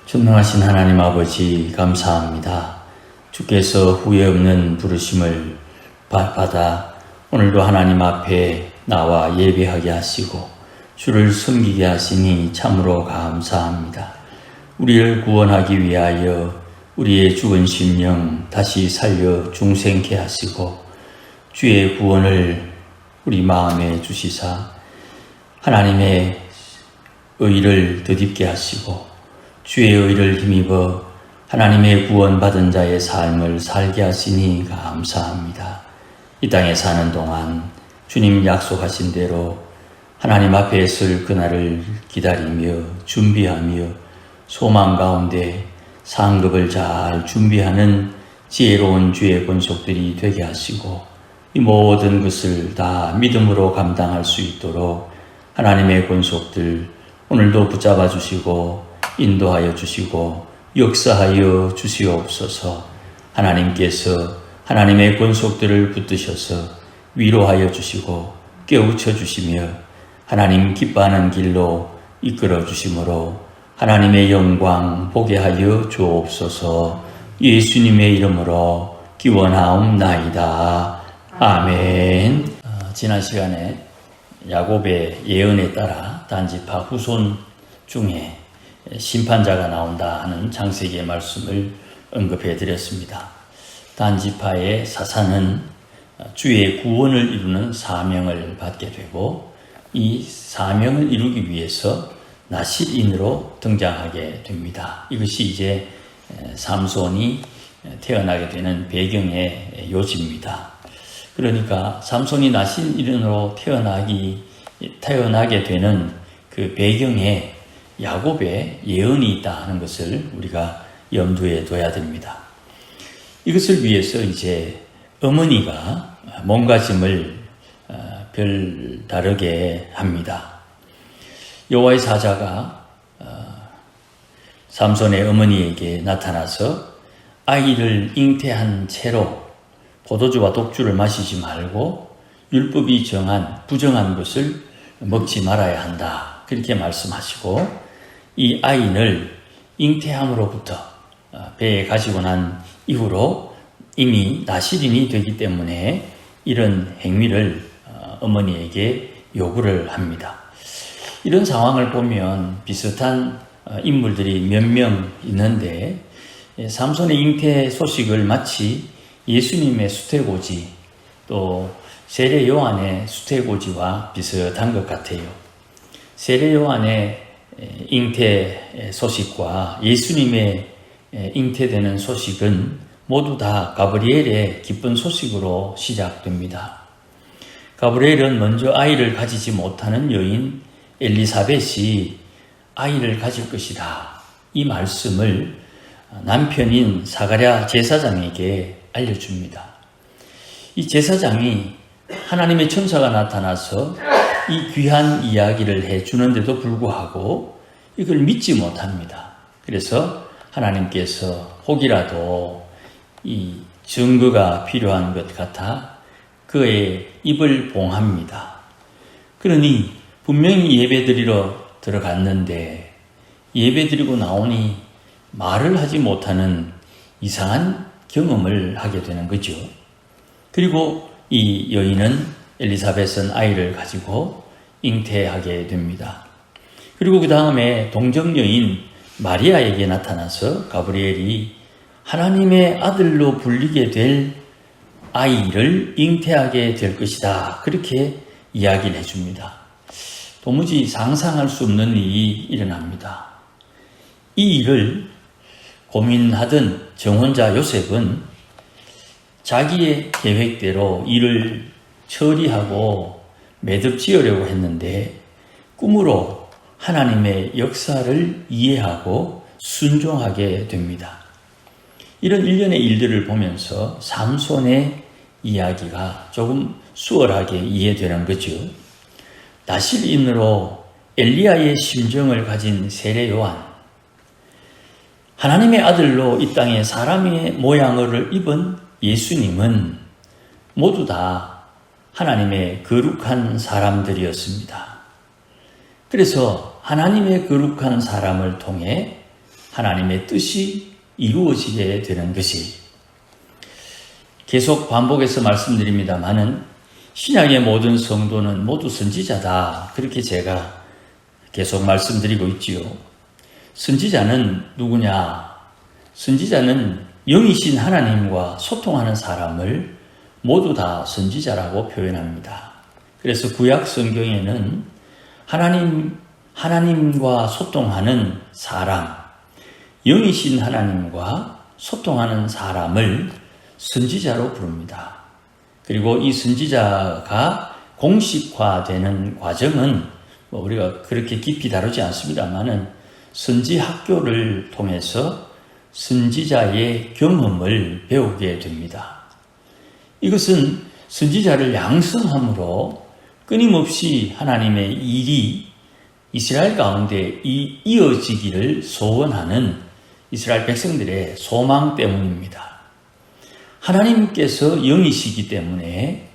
전능하신 하나님 아버지 감사합니다. 주께서 후회 없는 부르심을 받아 오늘도 하나님 앞에 나와 예배하게 하시고 주를 섬기게 하시니 참으로 감사합니다. 우리를 구원하기 위하여 우리의 죽은 심령 다시 살려 중생케 하시고 주의 구원을 우리 마음에 주시사 하나님의 의를 덧입게 하시고 주의 의를 힘입어 하나님의 구원받은 자의 삶을 살게 하시니 감사합니다. 이 땅에 사는 동안 주님 약속하신 대로 하나님 앞에 설 그날을 기다리며 준비하며 소망 가운데 상급을 잘 준비하는 지혜로운 주의 권속들이 되게 하시고 이 모든 것을 다 믿음으로 감당할 수 있도록 하나님의 권속들 오늘도 붙잡아 주시고 인도하여 주시고 역사하여 주시옵소서. 하나님께서 하나님의 권속들을 붙드셔서 위로하여 주시고 깨우쳐 주시며 하나님 기뻐하는 길로 이끌어 주심으로 하나님의 영광 보게 하여 주옵소서. 예수님의 이름으로 기원하옵나이다. 아멘. 지난 시간에 야곱의 예언에 따라 단지파 후손 중에 심판자가 나온다 하는 창세기의 말씀을 언급해 드렸습니다. 단지파의 사사는 주의 구원을 이루는 사명을 받게 되고 이 사명을 이루기 위해서 나실인으로 등장하게 됩니다. 이것이 이제 삼손이 태어나게 되는 배경의 요지입니다. 그러니까 삼손이 나실인으로 태어나게 되는 그 배경에 야곱의 예언이 있다 하는 것을 우리가 염두에 둬야 됩니다. 이것을 위해서 이제 어머니가 몸가짐을 별다르게 합니다. 여호와의 사자가 삼손의 어머니에게 나타나서 아이를 잉태한 채로 포도주와 독주를 마시지 말고 율법이 정한 부정한 것을 먹지 말아야 한다. 그렇게 말씀하시고 이 아이를 잉태함으로부터 배에 가지고 난 이후로 이미 나실인이 되기 때문에 이런 행위를 어머니에게 요구를 합니다. 이런 상황을 보면 비슷한 인물들이 몇 명 있는데 삼손의 잉태 소식을 마치 예수님의 수태고지 또 세례 요한의 수태고지와 비슷한 것 같아요. 세례 요한의 잉태 소식과 예수님의 잉태되는 소식은 모두 다 가브리엘의 기쁜 소식으로 시작됩니다. 가브리엘은 먼저 아이를 가지지 못하는 여인 엘리사벳이 아이를 가질 것이다. 이 말씀을 남편인 사가랴 제사장에게 알려줍니다. 이 제사장이 하나님의 천사가 나타나서 이 귀한 이야기를 해주는데도 불구하고 이걸 믿지 못합니다. 그래서 하나님께서 혹이라도 이 증거가 필요한 것 같아 그의 입을 봉합니다. 그러니 분명히 예배드리러 들어갔는데 예배드리고 나오니 말을 하지 못하는 이상한 경험을 하게 되는 거죠. 그리고 이 여인은 엘리사벳은 아이를 가지고 잉태하게 됩니다. 그리고 그 다음에 동정여인 마리아에게 나타나서 가브리엘이 하나님의 아들로 불리게 될 아이를 잉태하게 될 것이다. 그렇게 이야기를 해줍니다. 도무지 상상할 수 없는 일이 일어납니다. 이 일을 고민하던 정혼자 요셉은 자기의 계획대로 일을 처리하고 매듭 지으려고 했는데 꿈으로 하나님의 역사를 이해하고 순종하게 됩니다. 이런 일련의 일들을 보면서 삼손의 이야기가 조금 수월하게 이해되는 거죠. 나실인으로 엘리야의 심정을 가진 세례 요한, 하나님의 아들로 이 땅에 사람의 모양을 입은 예수님은 모두 다 하나님의 거룩한 사람들이었습니다. 그래서 하나님의 거룩한 사람을 통해 하나님의 뜻이 이루어지게 되는 것이. 계속 반복해서 말씀드립니다마는 신약의 모든 성도는 모두 선지자다. 그렇게 제가 계속 말씀드리고 있지요. 선지자는 누구냐? 선지자는 영이신 하나님과 소통하는 사람을 모두 다 선지자라고 표현합니다. 그래서 구약 성경에는 하나님과 소통하는 사람, 영이신 하나님과 소통하는 사람을 선지자로 부릅니다. 그리고 이 선지자가 공식화되는 과정은 우리가 그렇게 깊이 다루지 않습니다만은 선지 학교를 통해서 선지자의 경험을 배우게 됩니다. 이것은 선지자를 양성함으로 끊임없이 하나님의 일이 이스라엘 가운데 이어지기를 소원하는 이스라엘 백성들의 소망 때문입니다. 하나님께서 영이시기 때문에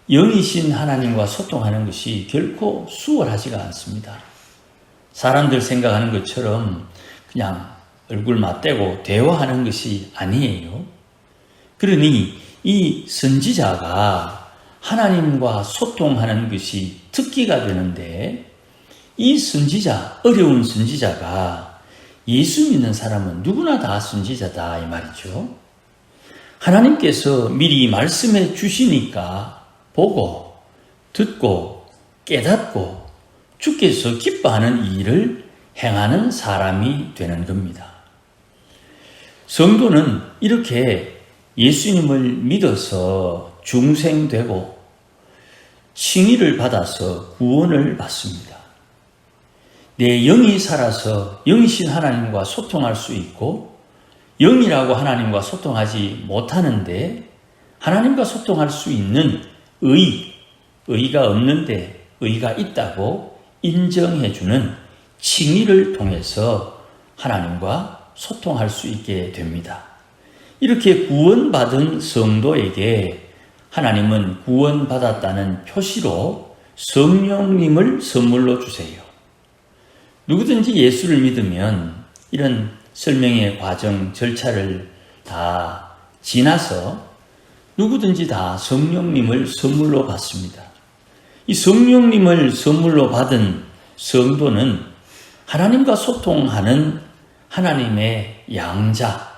영이신 하나님과 소통하는 것이 결코 수월하지가 않습니다. 사람들 생각하는 것처럼 그냥 얼굴 맞대고 대화하는 것이 아니에요. 그러니 이 선지자가 하나님과 소통하는 것이 특기가 되는데, 이 선지자, 어려운 선지자가 예수 믿는 사람은 누구나 다 선지자다 이 말이죠. 하나님께서 미리 말씀해 주시니까 보고 듣고 깨닫고 주께서 기뻐하는 일을 행하는 사람이 되는 겁니다. 성도는 이렇게 예수님을 믿어서 중생되고 칭의를 받아서 구원을 받습니다. 내 영이 살아서 영이신 하나님과 소통할 수 있고, 영이라고 하나님과 소통하지 못하는데 하나님과 소통할 수 있는 의가 없는데 의가 있다고 인정해주는 칭의를 통해서 하나님과 소통할 수 있게 됩니다. 이렇게 구원받은 성도에게 하나님은 구원받았다는 표시로 성령님을 선물로 주세요. 누구든지 예수를 믿으면 이런 설명의 과정, 절차를 다 지나서 누구든지 다 성령님을 선물로 받습니다. 이 성령님을 선물로 받은 성도는 하나님과 소통하는 하나님의 양자,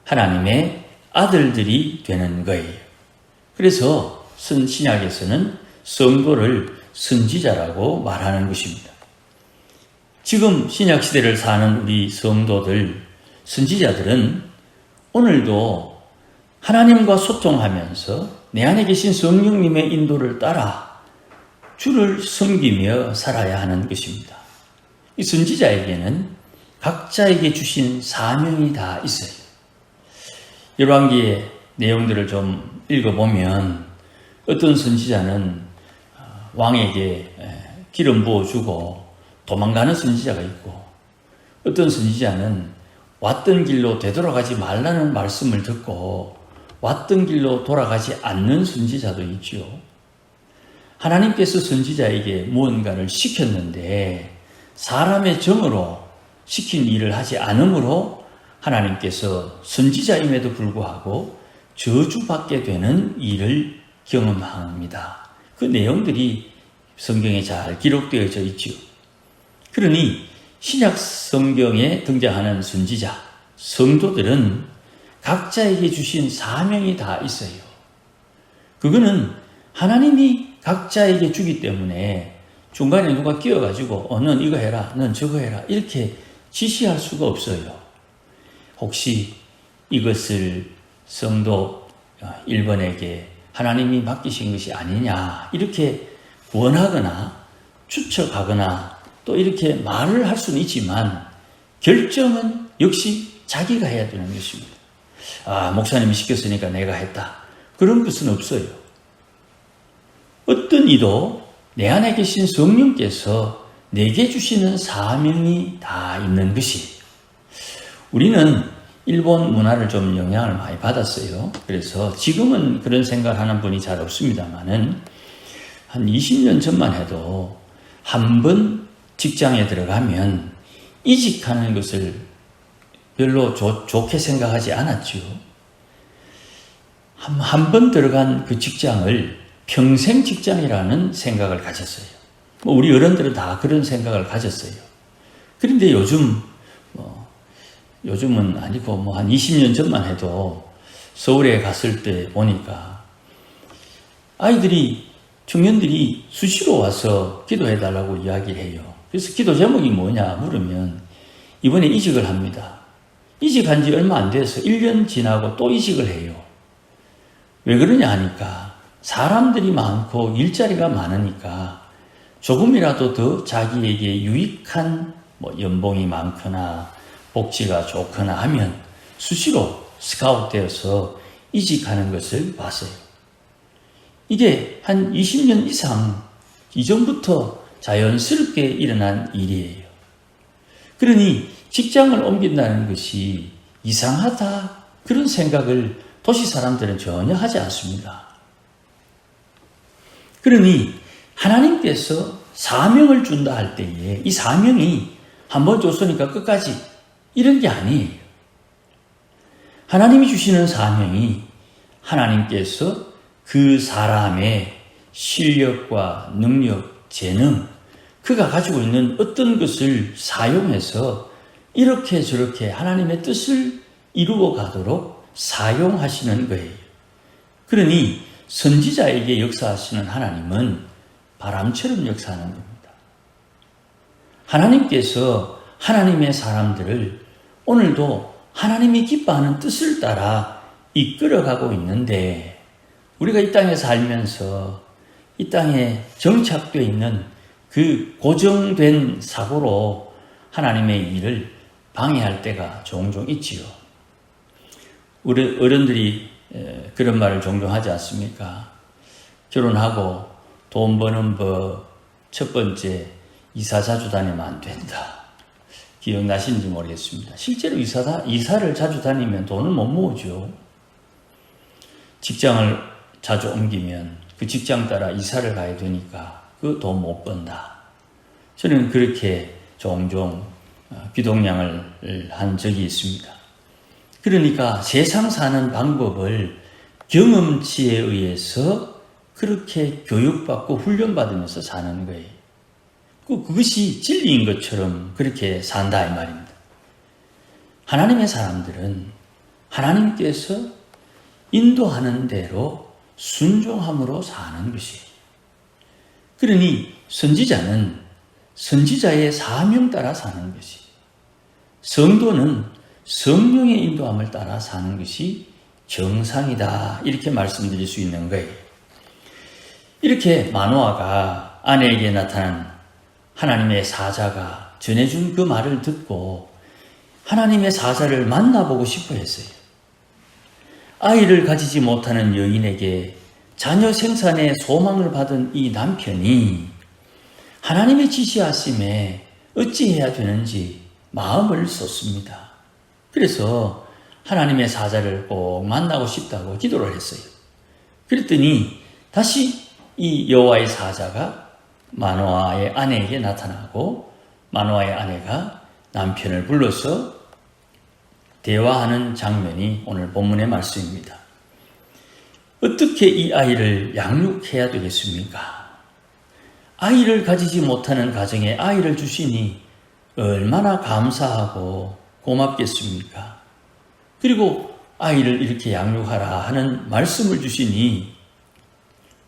하나님의 아들들이 되는 거예요. 그래서 신약에서는 성도를 선지자라고 말하는 것입니다. 지금 신약시대를 사는 우리 성도들, 선지자들은 오늘도 하나님과 소통하면서 내 안에 계신 성령님의 인도를 따라 주를 섬기며 살아야 하는 것입니다. 이 선지자에게는 각자에게 주신 사명이 다 있어요. 열왕기의 내용들을 좀 읽어보면 어떤 선지자는 왕에게 기름 부어주고 도망가는 선지자가 있고, 어떤 선지자는 왔던 길로 되돌아가지 말라는 말씀을 듣고 왔던 길로 돌아가지 않는 선지자도 있죠. 하나님께서 선지자에게 무언가를 시켰는데 사람의 정으로 시킨 일을 하지 않으므로 하나님께서 선지자임에도 불구하고 저주받게 되는 일을 경험합니다. 그 내용들이 성경에 잘 기록되어져 있죠. 그러니 신약 성경에 등장하는 선지자, 성도들은 각자에게 주신 사명이 다 있어요. 그거는 하나님이 각자에게 주기 때문에 중간에 누가 끼어가지고 넌 이거 해라, 넌 저거 해라 이렇게 지시할 수가 없어요. 혹시 이것을 성도 1번에게 하나님이 맡기신 것이 아니냐 이렇게 원하거나 추측하거나 또 이렇게 말을 할 수는 있지만 결정은 역시 자기가 해야 되는 것입니다. 목사님이 시켰으니까 내가 했다. 그런 것은 없어요. 어떤 이도 내 안에 계신 성령께서 내게 주시는 사명이 다 있는 것이. 우리는 일본 문화를 좀 영향을 많이 받았어요. 그래서 지금은 그런 생각을 하는 분이 잘 없습니다만은 한 20년 전만 해도 한 번 직장에 들어가면 이직하는 것을 별로 좋게 생각하지 않았죠. 한 번 들어간 그 직장을 평생 직장이라는 생각을 가졌어요. 우리 어른들은 다 그런 생각을 가졌어요. 그런데 요즘은 아니고 한 20년 전만 해도 서울에 갔을 때 보니까 청년들이 수시로 와서 기도해달라고 이야기해요. 그래서 기도 제목이 뭐냐 물으면 이번에 이직을 합니다. 이직한 지 얼마 안 돼서 1년 지나고 또 이직을 해요. 왜 그러냐 하니까 사람들이 많고 일자리가 많으니까 조금이라도 더 자기에게 유익한 연봉이 많거나 복지가 좋거나 하면 수시로 스카웃되어서 이직하는 것을 봤어요. 이게 한 20년 이상 이전부터 자연스럽게 일어난 일이에요. 그러니 직장을 옮긴다는 것이 이상하다 그런 생각을 도시 사람들은 전혀 하지 않습니다. 그러니 하나님께서 사명을 준다 할 때에 이 사명이 한번 줬으니까 끝까지 이런 게 아니에요. 하나님이 주시는 사명이 하나님께서 그 사람의 실력과 능력, 재능, 그가 가지고 있는 어떤 것을 사용해서 이렇게 저렇게 하나님의 뜻을 이루어 가도록 사용하시는 거예요. 그러니 선지자에게 역사하시는 하나님은 바람처럼 역사하는 겁니다. 하나님께서 하나님의 사람들을 오늘도 하나님이 기뻐하는 뜻을 따라 이끌어가고 있는데 우리가 이 땅에 살면서 이 땅에 정착되어 있는 그 고정된 사고로 하나님의 일을 방해할 때가 종종 있지요. 우리 어른들이 그런 말을 종종 하지 않습니까? 결혼하고 돈 버는 법 첫 번째, 이사 자주 다니면 안 된다. 기억나시는지 모르겠습니다. 실제로 이사를 자주 다니면 돈을 못 모으죠. 직장을 자주 옮기면 그 직장 따라 이사를 가야 되니까 그 돈 못 번다. 저는 그렇게 종종 귀동냥을 한 적이 있습니다. 그러니까 세상 사는 방법을 경험치에 의해서 그렇게 교육받고 훈련받으면서 사는 거예요. 그것이 진리인 것처럼 그렇게 산다 이 말입니다. 하나님의 사람들은 하나님께서 인도하는 대로 순종함으로 사는 것이에요. 그러니 선지자는 선지자의 사명 따라 사는 것이, 성도는 성령의 인도함을 따라 사는 것이 정상이다. 이렇게 말씀드릴 수 있는 거예요. 이렇게 마노아가 아내에게 나타난 하나님의 사자가 전해준 그 말을 듣고 하나님의 사자를 만나보고 싶어 했어요. 아이를 가지지 못하는 여인에게 자녀 생산의 소망을 받은 이 남편이 하나님의 지시하심에 어찌해야 되는지 마음을 쏟습니다. 그래서 하나님의 사자를 꼭 만나고 싶다고 기도를 했어요. 그랬더니 다시 이 여호와의 사자가 마노아의 아내에게 나타나고 마노아의 아내가 남편을 불러서 대화하는 장면이 오늘 본문의 말씀입니다. 어떻게 이 아이를 양육해야 되겠습니까? 아이를 가지지 못하는 가정에 아이를 주시니 얼마나 감사하고 고맙겠습니까? 그리고 아이를 이렇게 양육하라 하는 말씀을 주시니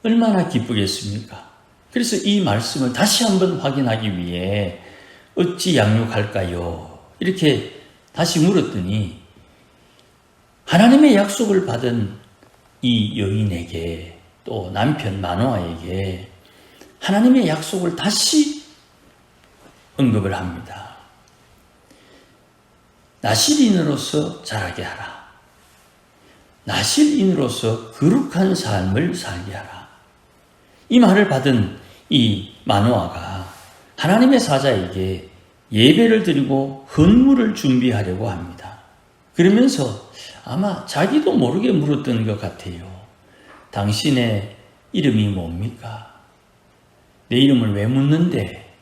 얼마나 기쁘겠습니까? 그래서 이 말씀을 다시 한번 확인하기 위해 어찌 양육할까요? 이렇게 다시 물었더니 하나님의 약속을 받은 이 여인에게 또 남편 마노아에게 하나님의 약속을 다시 언급을 합니다. 나실인으로서 자라게 하라. 나실인으로서 거룩한 삶을 살게 하라. 이 말을 받은 이 마노아가 하나님의 사자에게 예배를 드리고 헌물을 준비하려고 합니다. 그러면서 아마 자기도 모르게 물었던 것 같아요. 당신의 이름이 뭡니까? 내 이름을 왜 묻는데?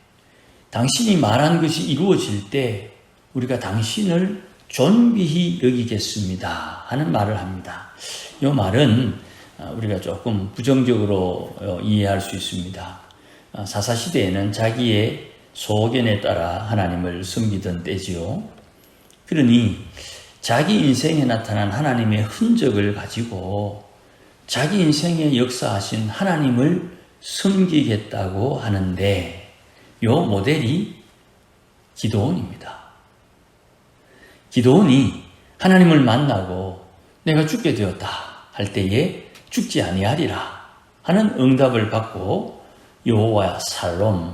당신이 말한 것이 이루어질 때 우리가 당신을 존귀히 여기겠습니다 하는 말을 합니다. 이 말은 우리가 조금 부정적으로 이해할 수 있습니다. 사사시대에는 자기의 소견에 따라 하나님을 섬기던 때지요. 그러니 자기 인생에 나타난 하나님의 흔적을 가지고 자기 인생에 역사하신 하나님을 섬기겠다고 하는데 이 모델이 기드온입니다. 기드온이 하나님을 만나고 내가 죽게 되었다 할 때에 죽지 아니하리라 하는 응답을 받고 여호와 살롬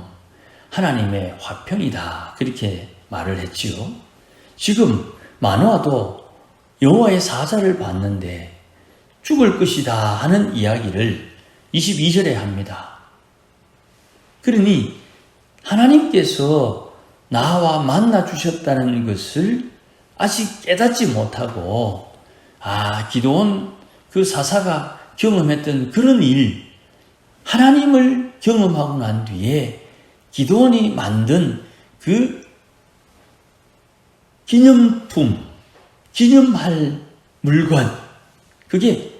하나님의 화평이다 그렇게 말을 했지요. 지금 마노아도 여호와의 사자를 봤는데 죽을 것이다 하는 이야기를 22절에 합니다. 그러니 하나님께서 나와 만나 주셨다는 것을 아직 깨닫지 못하고 기드온 그 사사가 경험했던 그런 일, 하나님을 경험하고 난 뒤에 기드온이 만든 그 기념품, 기념할 물건, 그게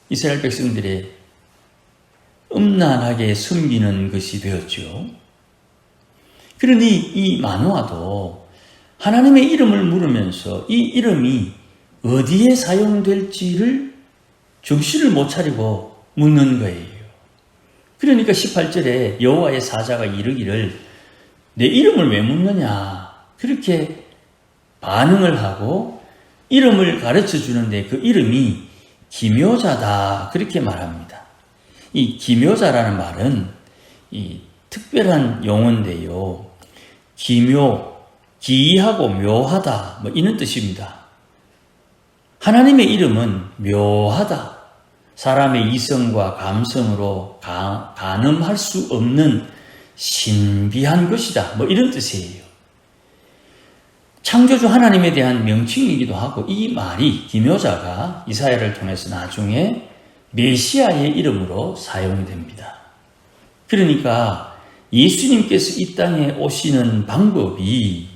이스라엘 백성들의 음란하게 숨기는 것이 되었죠. 그러니 이 마노아도 하나님의 이름을 물으면서 이 이름이 어디에 사용될지를 정신을 못 차리고 묻는 거예요. 그러니까 18절에 여호와의 사자가 이르기를 내 이름을 왜 묻느냐 그렇게 반응을 하고 이름을 가르쳐 주는데 그 이름이 기묘자다 그렇게 말합니다. 이 기묘자라는 말은 이 특별한 용어인데요. 기묘, 기이하고 묘하다 이런 뜻입니다. 하나님의 이름은 묘하다. 사람의 이성과 감성으로 가늠할 수 없는 신비한 것이다. 이런 뜻이에요. 창조주 하나님에 대한 명칭이기도 하고 이 말이 기묘자가 이사야를 통해서 나중에 메시아의 이름으로 사용이 됩니다. 그러니까 예수님께서 이 땅에 오시는 방법이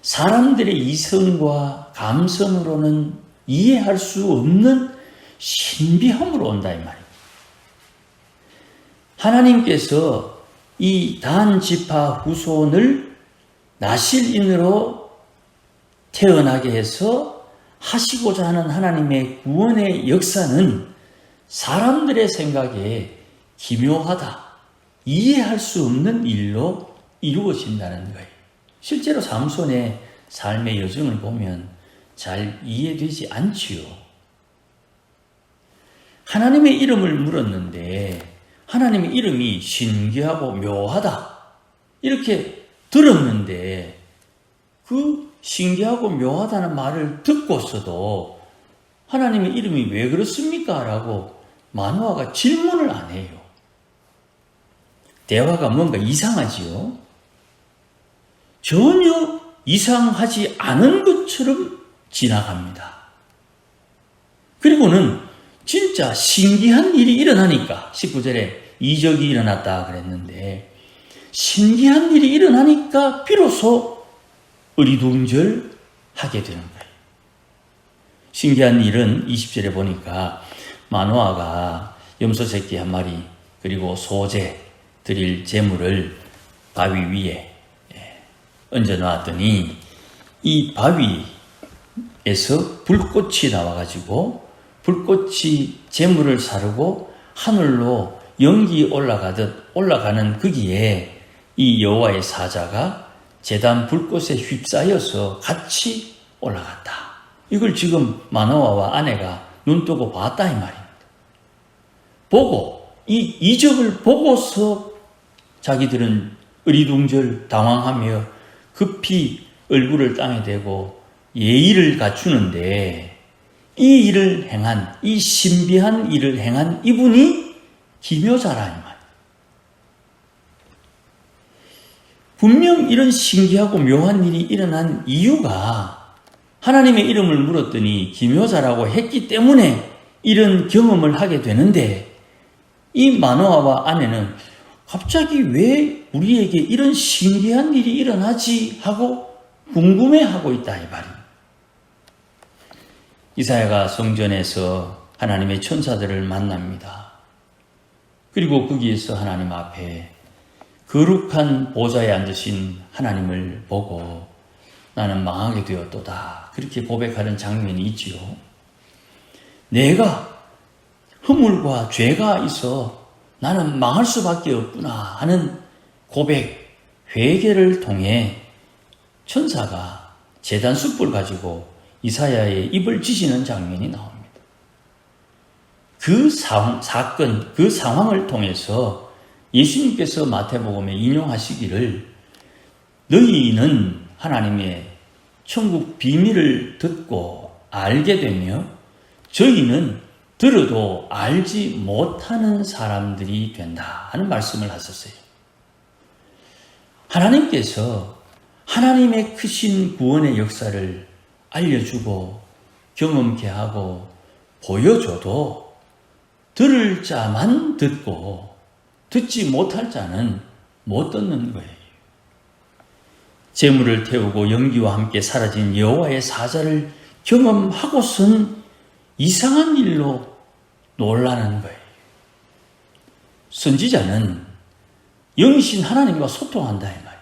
사람들의 이성과 감성으로는 이해할 수 없는 신비함으로 온다 이 말입니다. 하나님께서 이 단 지파 후손을 나실인으로 태어나게 해서 하시고자 하는 하나님의 구원의 역사는 사람들의 생각에 기묘하다, 이해할 수 없는 일로 이루어진다는 거예요. 실제로 삼손의 삶의 여정을 보면 잘 이해되지 않지요. 하나님의 이름을 물었는데 하나님의 이름이 신기하고 묘하다 이렇게 들었는데 그 신기하고 묘하다는 말을 듣고서도 하나님의 이름이 왜 그렇습니까? 라고 마노아가 질문을 안 해요. 대화가 뭔가 이상하지요? 전혀 이상하지 않은 것처럼 지나갑니다. 그리고는 진짜 신기한 일이 일어나니까 19절에 이적이 일어났다 그랬는데 신기한 일이 일어나니까 비로소 어리둥절하게 되는 거예요. 신기한 일은 20절에 보니까 마노아가 염소 새끼 한 마리 그리고 소재 드릴 제물을 바위 위에 얹어 놨더니 이 바위에서 불꽃이 나와가지고 불꽃이 제물을 사르고 하늘로 연기 올라가듯 올라가는 거기에 이 여호와의 사자가 제단 불꽃에 휩싸여서 같이 올라갔다. 이걸 지금 마노아와 아내가 눈 뜨고 봤다 이 말입니다. 보고 이 이적을 보고서 자기들은 어리둥절 당황하며 급히 얼굴을 땅에 대고 예의를 갖추는데 이 일을 행한, 이 신비한 일을 행한 이분이 기묘자라 이 말. 분명 이런 신기하고 묘한 일이 일어난 이유가 하나님의 이름을 물었더니 기묘자라고 했기 때문에 이런 경험을 하게 되는데 이 마노아와 아내는 갑자기 왜 우리에게 이런 신기한 일이 일어나지 하고 궁금해하고 있다 이 말입니다. 이사야가 성전에서 하나님의 천사들을 만납니다. 그리고 거기에서 하나님 앞에 거룩한 보좌에 앉으신 하나님을 보고 나는 망하게 되었도다, 그렇게 고백하는 장면이 있지요. 내가 허물과 죄가 있어 나는 망할 수밖에 없구나 하는 고백, 회개를 통해 천사가 제단 숯불 가지고 이사야의 입을 지시는 장면이 나옵니다. 그 사건, 그 상황을 통해서 예수님께서 마태복음에 인용하시기를 너희는 하나님의 천국 비밀을 듣고 알게 되며 저희는 들어도 알지 못하는 사람들이 된다 하는 말씀을 하셨어요. 하나님께서 하나님의 크신 구원의 역사를 알려주고 경험케 하고 보여줘도 들을 자만 듣고 듣지 못할 자는 못 듣는 거예요. 재물을 태우고 연기와 함께 사라진 여호와의 사자를 경험하고선 이상한 일로 놀라는 거예요. 선지자는 영이신 하나님과 소통한다 이 말입니다.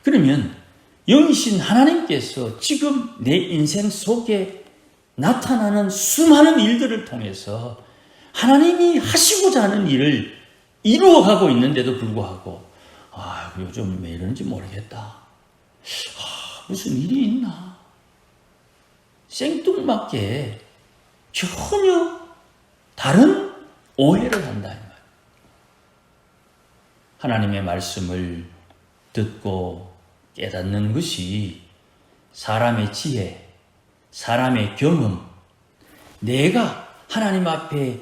그러면 영이신 하나님께서 지금 내 인생 속에 나타나는 수많은 일들을 통해서 하나님이 하시고자 하는 일을 이루어가고 있는데도 불구하고 요즘 왜 이러는지 모르겠다. 무슨 일이 있나? 생뚱맞게 전혀 다른 오해를 한다. 하나님의 말씀을 듣고 깨닫는 것이 사람의 지혜, 사람의 경험, 내가 하나님 앞에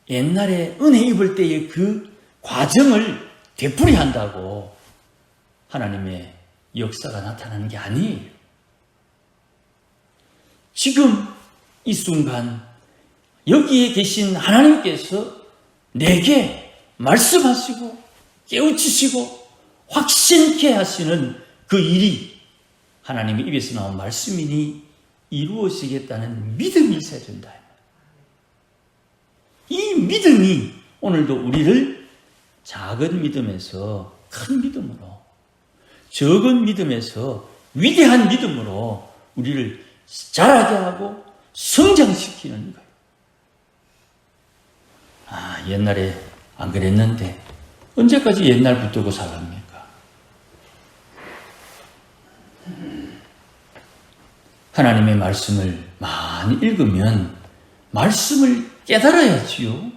옛날에 은혜 입을 때의 그 과정을 되풀이한다고 하나님의 역사가 나타나는 게 아니에요. 지금 이 순간 여기에 계신 하나님께서 내게 말씀하시고 깨우치시고 확신케 하시는 그 일이 하나님의 입에서 나온 말씀이니 이루어지겠다는 믿음이 있어야 된다. 이 믿음이 오늘도 우리를 작은 믿음에서 큰 믿음으로, 적은 믿음에서 위대한 믿음으로 우리를 자라게 하고 성장시키는 거예요. 옛날에 안 그랬는데 언제까지 옛날 붙들고 살랍니까? 하나님의 말씀을 많이 읽으면 말씀을 깨달아야지요.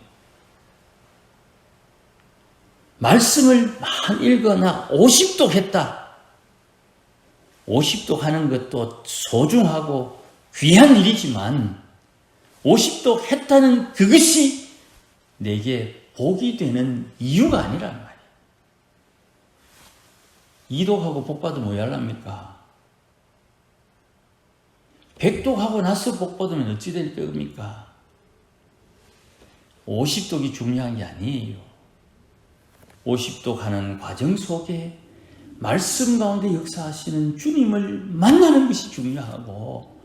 말씀을 많이 읽거나 50독 했다. 50독 하는 것도 소중하고 귀한 일이지만 50독 했다는 그것이 내게 복이 되는 이유가 아니란 말이에요. 2독하고 복 받으면 뭐 하랍니까? 100독 하고 나서 복 받으면 어찌 될 겁니까? 50독이 중요한 게 아니에요. 50독 하는 과정 속에 말씀 가운데 역사하시는 주님을 만나는 것이 중요하고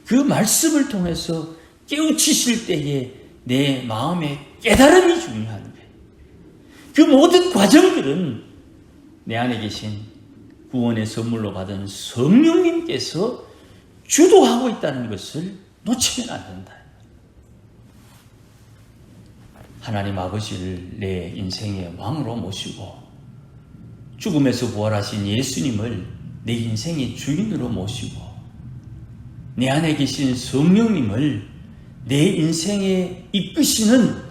그 말씀을 통해서 깨우치실 때에 내 마음의 깨달음이 중요한 거예요. 그 모든 과정들은 내 안에 계신 구원의 선물로 받은 성령님께서 주도하고 있다는 것을 놓치면 안 된다. 하나님 아버지를 내 인생의 왕으로 모시고 죽음에서 부활하신 예수님을 내 인생의 주인으로 모시고 내 안에 계신 성령님을 내 인생에 이끄시는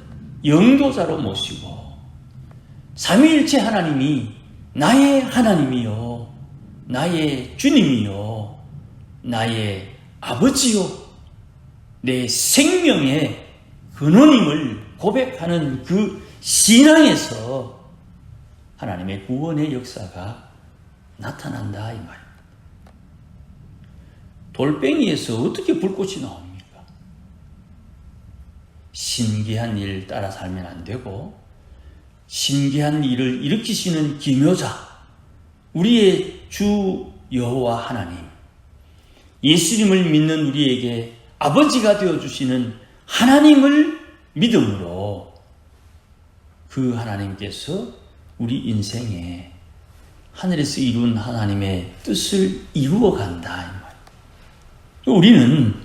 영도자로 모시고 삼위일체 하나님이 나의 하나님이요 나의 주님이요 나의 아버지요 내 생명의 근원임을 고백하는 그 신앙에서 하나님의 구원의 역사가 나타난다 이 말입니다. 돌뱅이에서 어떻게 불꽃이 나옵니까? 신기한 일 따라 살면 안 되고 신기한 일을 일으키시는 기묘자 우리의 주 여호와 하나님 예수님을 믿는 우리에게 아버지가 되어주시는 하나님을 믿음으로 그 하나님께서 우리 인생에 하늘에서 이룬 하나님의 뜻을 이루어 간다. 우리는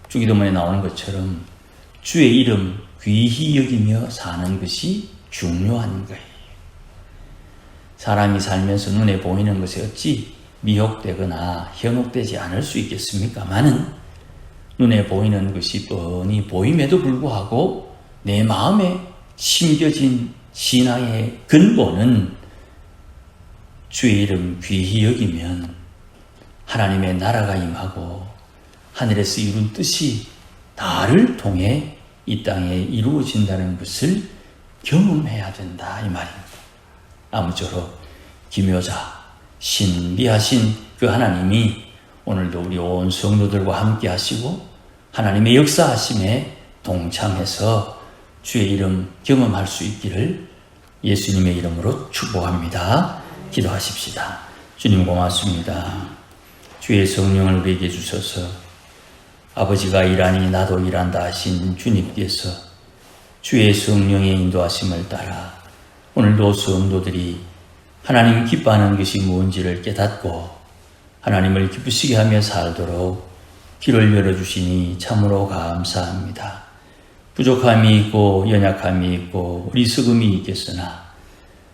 주기도문에 나오는 것처럼 주의 이름 귀히 여기며 사는 것이 중요한 거예요. 사람이 살면서 눈에 보이는 것이 어찌 미혹되거나 현혹되지 않을 수 있겠습니까마는 눈에 보이는 것이 뻔히 보임에도 불구하고 내 마음에 심겨진 신앙의 근본은 주의 이름 귀히 여기면 하나님의 나라가 임하고 하늘에서 이룬 뜻이 나를 통해 이 땅에 이루어진다는 것을 경험해야 된다 이 말입니다. 아무쪼록 기묘자 신비하신 그 하나님이 오늘도 우리 온 성도들과 함께 하시고 하나님의 역사하심에 동참해서 주의 이름 경험할 수 있기를 예수님의 이름으로 축복합니다. 기도하십시다. 주님 고맙습니다. 주의 성령을 우리에게 주셔서 아버지가 일하니 나도 일한다 하신 주님께서 주의 성령의 인도하심을 따라 오늘도 성도들이 하나님 기뻐하는 것이 뭔지를 깨닫고 하나님을 기쁘시게 하며 살도록 길을 열어주시니 참으로 감사합니다. 부족함이 있고 연약함이 있고 어리석음이 있겠으나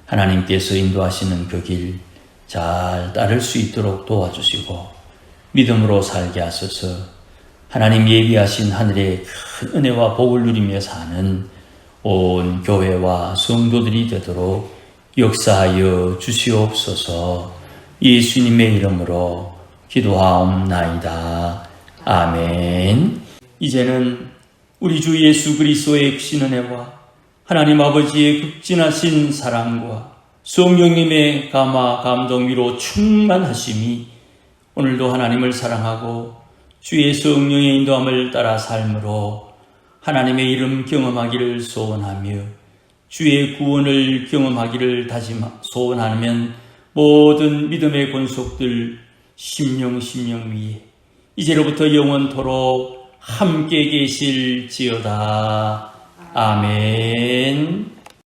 하나님께서 인도하시는 그 길 잘 따를 수 있도록 도와주시고 믿음으로 살게 하소서. 하나님 예비하신 하늘의 큰 은혜와 복을 누리며 사는 온 교회와 성도들이 되도록 역사하여 주시옵소서. 예수님의 이름으로 기도하옵나이다. 아멘. 이제는 우리 주 예수 그리스도의 크신 은혜와 하나님 아버지의 극진하신 사랑과 성령님의 감화 감동 위로 충만하심이 오늘도 하나님을 사랑하고 주의 성령의 인도함을 따라 삶으로 하나님의 이름 경험하기를 소원하며 주의 구원을 경험하기를 소원하면 모든 믿음의 권속들 심령 위에 이제로부터 영원토록 함께 계실지어다. 아멘.